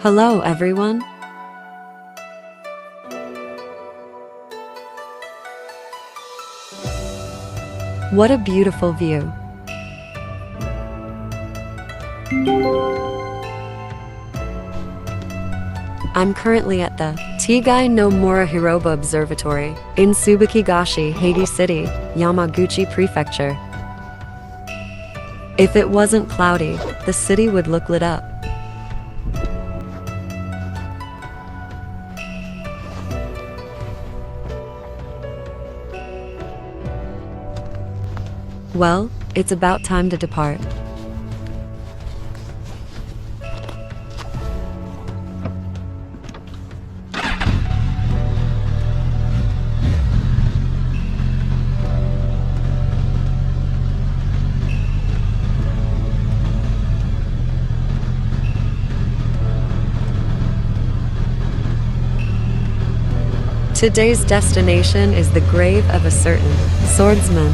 Hello everyone. What a beautiful view. I'm currently at the TIGRA no Murahiroba Observatory in Suzuki-gashi, Hagi City, Yamaguchi Prefecture. If it wasn't cloudy, the city would look lit up. Well, it's about time to depart. Today's destination is the grave of a certain swordsman.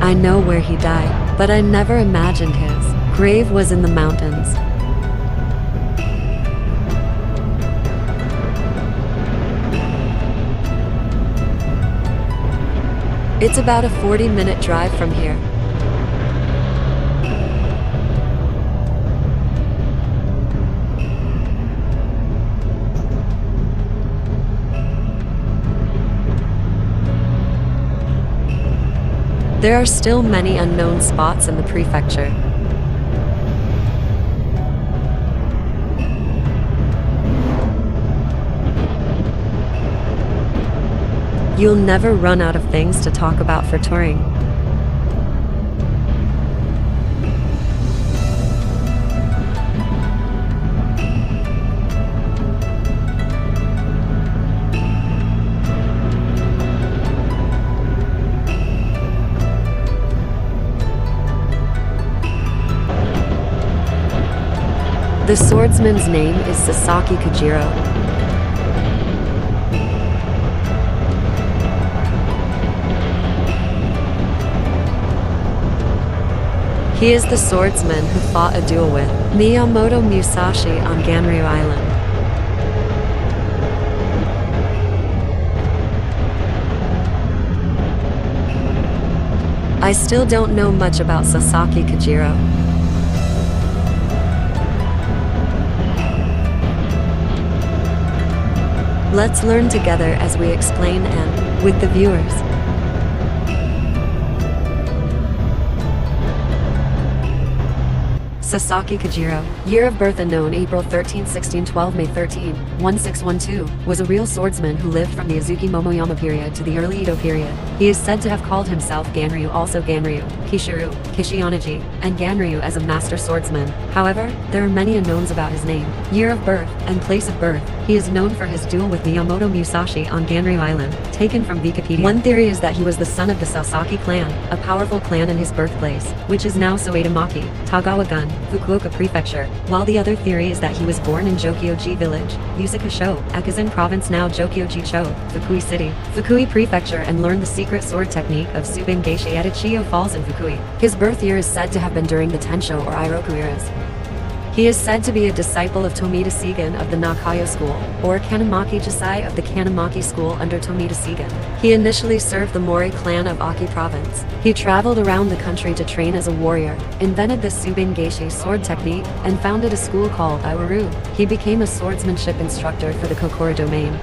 I know where he died, but I never imagined his grave was in the mountains. It's about a 40-minute drive from here. There are still many unknown spots in the prefecture. You'll never run out of things to talk about for touring. The swordsman's name is Sasaki Kojiro. He is the swordsman who fought a duel with Miyamoto Musashi on Ganryu Island. I still don't know much about Sasaki Kojiro. Let's learn together as we explain and with the viewers. Sasaki Kojiro, year of birth unknown, April 13, 1612, May 13, 1612, was a real swordsman who lived from the Azuki Momoyama period to the early Edo period. He is said to have called himself Ganryu, also Ganryu, Kishiru, Kishionaji, and Ganryu as a master swordsman. However, there are many unknowns about his name, year of birth, and place of birth. He is known for his duel with Miyamoto Musashi on Ganryu Island, taken from Wikipedia. One theory is that he was the son of the Sasaki clan, a powerful clan in his birthplace, which is now Soedamaki, Tagawa-gun, Fukuoka Prefecture, while the other theory is that he was born in Jokyoji Village, Yusaka-sho, Akazan Province, now Jokyoji-cho, Fukui City, Fukui Prefecture, and learned the secret sword technique of Subin-geisha at Ichiyo Falls in Fukui. His birth year is said to have been during the Tensho or Iroku eras. He is said to be a disciple of Tomita Seigen of the Nakayo School, or Kanamaki Jisai of the Kanamaki School under Tomita Seigen. He initially served the Mori clan of Aki Province. He traveled around the country to train as a warrior, invented the Subin-geisha sword technique, and founded a school called Iwaru. He became a swordsmanship instructor for the Kokoro domain.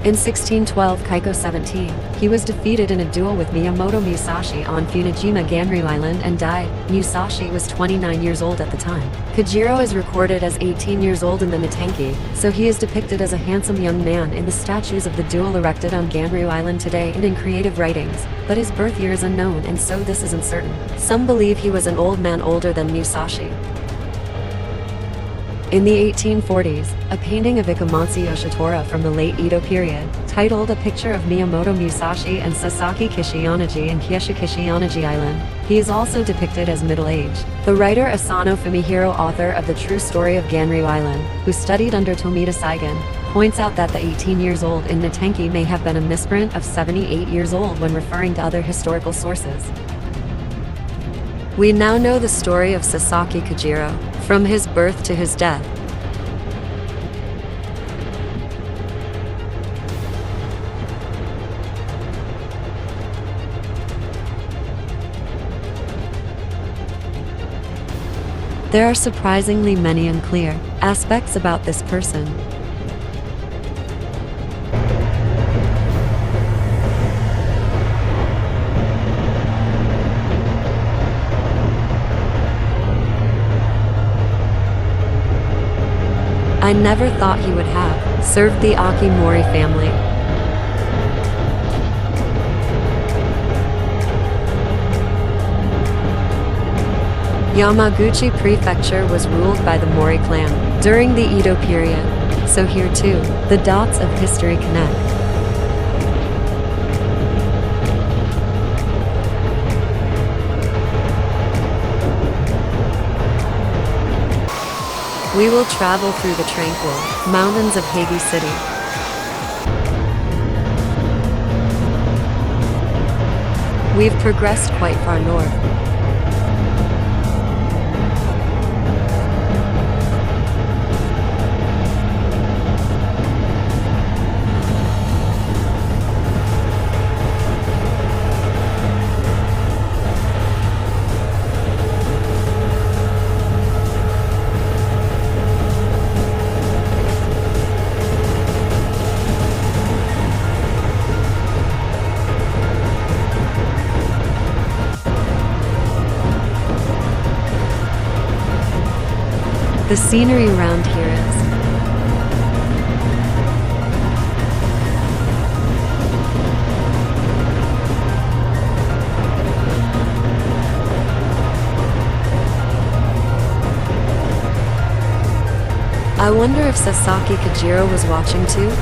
In 1612, Kaiko 17, he was defeated in a duel with Miyamoto Musashi on Funajima Ganryu Island and died. Musashi was 29 years old at the time. Kojiro is recorded as 18 years old in the Nitenki, so he is depicted as a handsome young man in the statues of the duel erected on Ganryu Island today and in creative writings, but his birth year is unknown and so this is uncertain. Some believe he was an old man older than Musashi. In the 1840s, a painting of Ikematsu Yoshitora from the late Edo period, titled A Picture of Miyamoto Musashi and Sasaki Kojiro in Hagi Island. He is also depicted as middle-aged. The writer Asano Fumihiro, author of The True Story of Ganryu Island, who studied under Tomita Saigon, points out that the 18 years old in Nitenki may have been a misprint of 78 years old when referring to other historical sources. We now know the story of Sasaki Kojiro, from his birth to his death. There are surprisingly many unclear aspects about this person. I never thought he would have served the Akimori family. Yamaguchi Prefecture was ruled by the Mori clan during the Edo period, so here too, the dots of history connect. We will travel through the tranquil mountains of Hagi City. We've progressed quite far north. The scenery around here is I wonder if Sasaki Kojiro was watching too?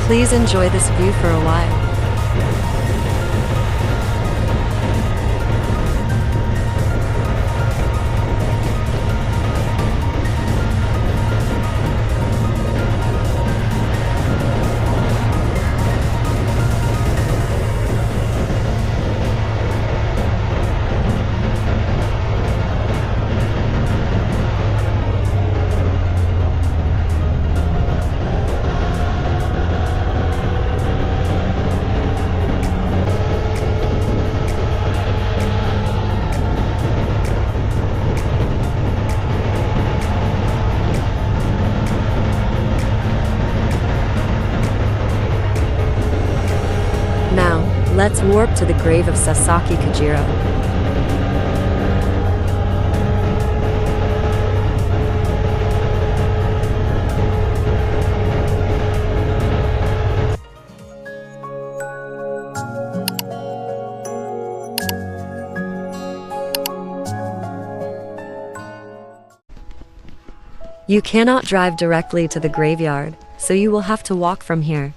Please enjoy this view for a while. Let's warp to the grave of Sasaki Kojiro. You cannot drive directly to the graveyard, so you will have to walk from here.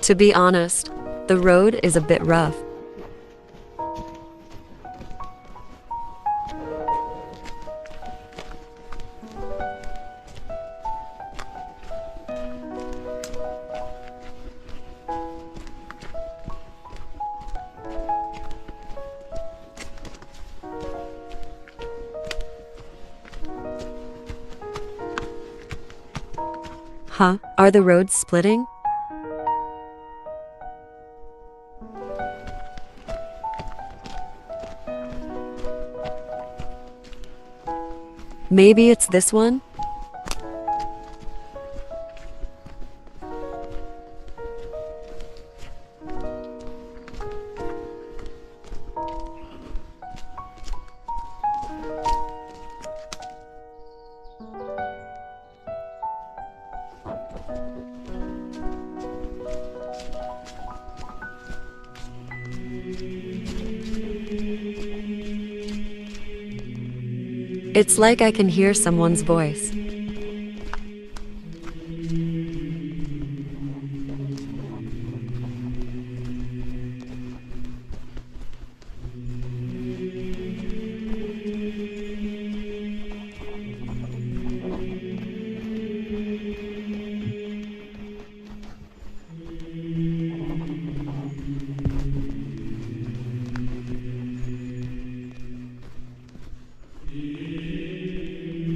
To be honest, the road is a bit rough. Huh? Are the roads splitting? Maybe it's this one? It's like I can hear someone's voice.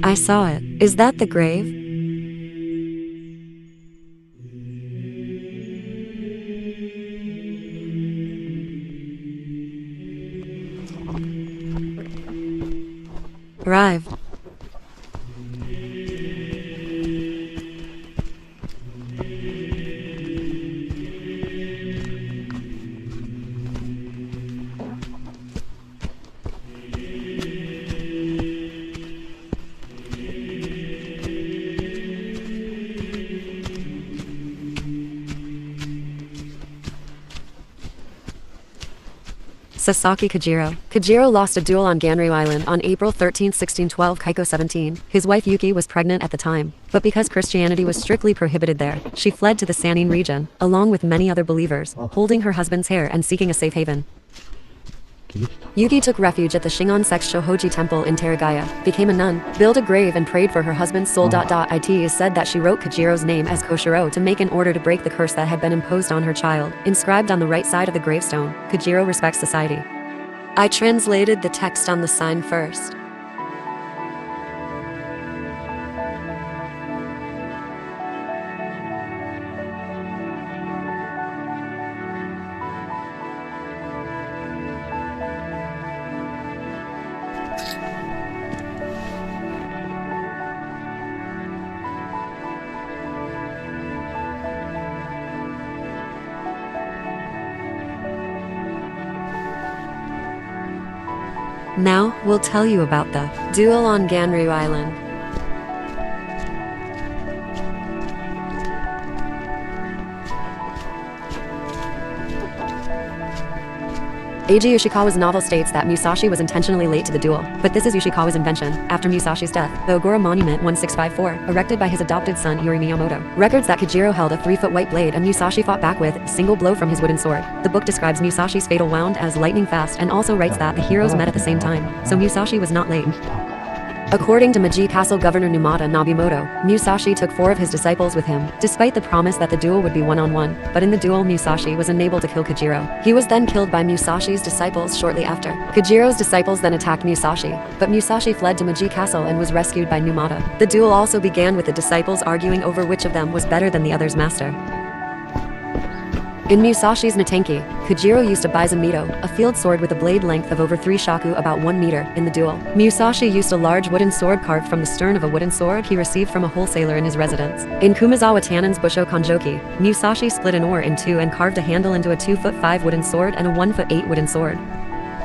I saw it. Is that the grave? Arrive. Sasaki Kojiro. Kojiro lost a duel on Ganryu Island on April 13, 1612, Kaiko 17. His wife Yuki was pregnant at the time, but because Christianity was strictly prohibited there, she fled to the Sanin region, along with many other believers, holding her husband's hair and seeking a safe haven. Yuki took refuge at the Shingon Sect Shohoji Temple in Taragaya, became a nun, built a grave and prayed for her husband's soul. It is said that she wrote Kojiro's name as Koshiro to make in order to break the curse that had been imposed on her child. Inscribed on the right side of the gravestone, Kojiro respects society. I translated the text on the sign first. Now, we'll tell you about the duel on Ganryu Island. Eiji Yoshikawa's novel states that Musashi was intentionally late to the duel, but this is Yoshikawa's invention. After Musashi's death, the Ogura Monument 1654, erected by his adopted son Iori Miyamoto, records that Kojiro held a 3-foot white blade and Musashi fought back with a single blow from his wooden sword. The book describes Musashi's fatal wound as lightning fast and also writes that the heroes met at the same time, so Musashi was not late. According to Meiji Castle Governor Numata Nobimoto, Musashi took 4 of his disciples with him, despite the promise that the duel would be one-on-one, but in the duel Musashi was unable to kill Kojiro. He was then killed by Musashi's disciples shortly after. Kojiro's disciples then attacked Musashi, but Musashi fled to Meiji Castle and was rescued by Numata. The duel also began with the disciples arguing over which of them was better than the other's master. In Musashi's Natenki, Kojiro used a Baizumito, a field sword with a blade length of over 3 shaku about 1 meter, in the duel. Musashi used a large wooden sword carved from the stern of a wooden sword he received from a wholesaler in his residence. In Kumazawa Tannen's Busho Konjoki, Musashi split an oar in 2 and carved a handle into a 2'5" wooden sword and a 1'8" wooden sword.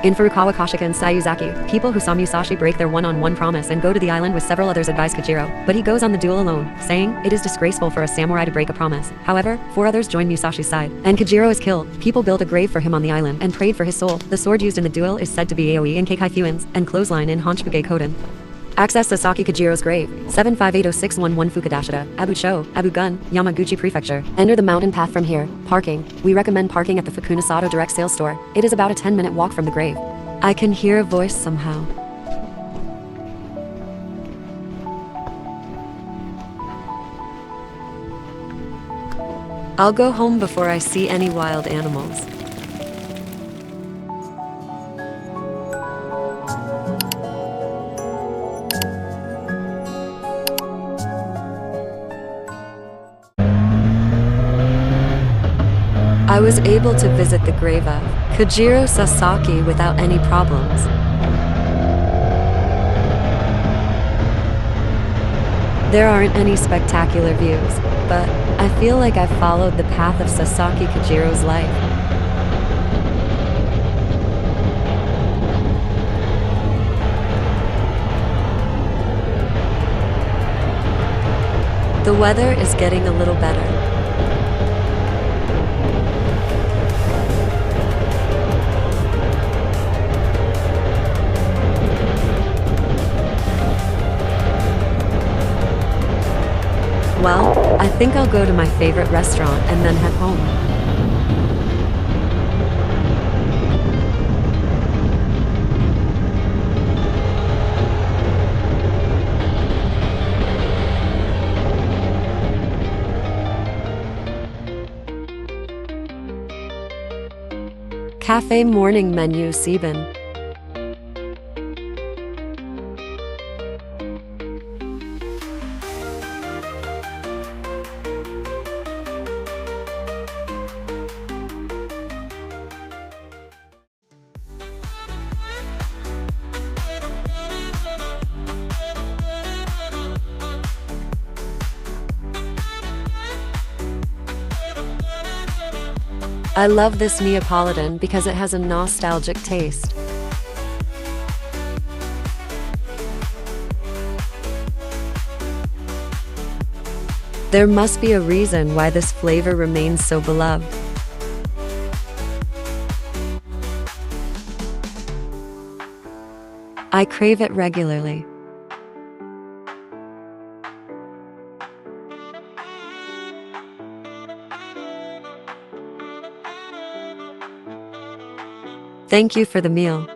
In Furukawa Koshika and Sayuzaki, people who saw Musashi break their one-on-one promise and go to the island with several others advise Kojiro, but he goes on the duel alone, saying, "It is disgraceful for a samurai to break a promise." However, 4 others join Musashi's side, and Kojiro is killed. People built a grave for him on the island and prayed for his soul. The sword used in the duel is said to be Aoi in Keikai Fuins, and clothesline in Honchibuge Koden. Access Sasaki Kojiro's grave, 7580611 Fukudashita, Abu-Sho, Abu-Gun, Yamaguchi Prefecture. Enter the mountain path from here. Parking. We recommend parking at the Fukunasato direct sales store. It is about a 10-minute walk from the grave. I can hear a voice somehow. I'll go home before I see any wild animals. I was able to visit the grave of Kojiro Sasaki without any problems. There aren't any spectacular views, but I feel like I've followed the path of Sasaki Kojiro's life. The weather is getting a little better. Well, I think I'll go to my favorite restaurant and then head home. Cafe morning menu Sieben. I love this Neapolitan because it has a nostalgic taste. There must be a reason why this flavor remains so beloved. I crave it regularly. Thank you for the meal.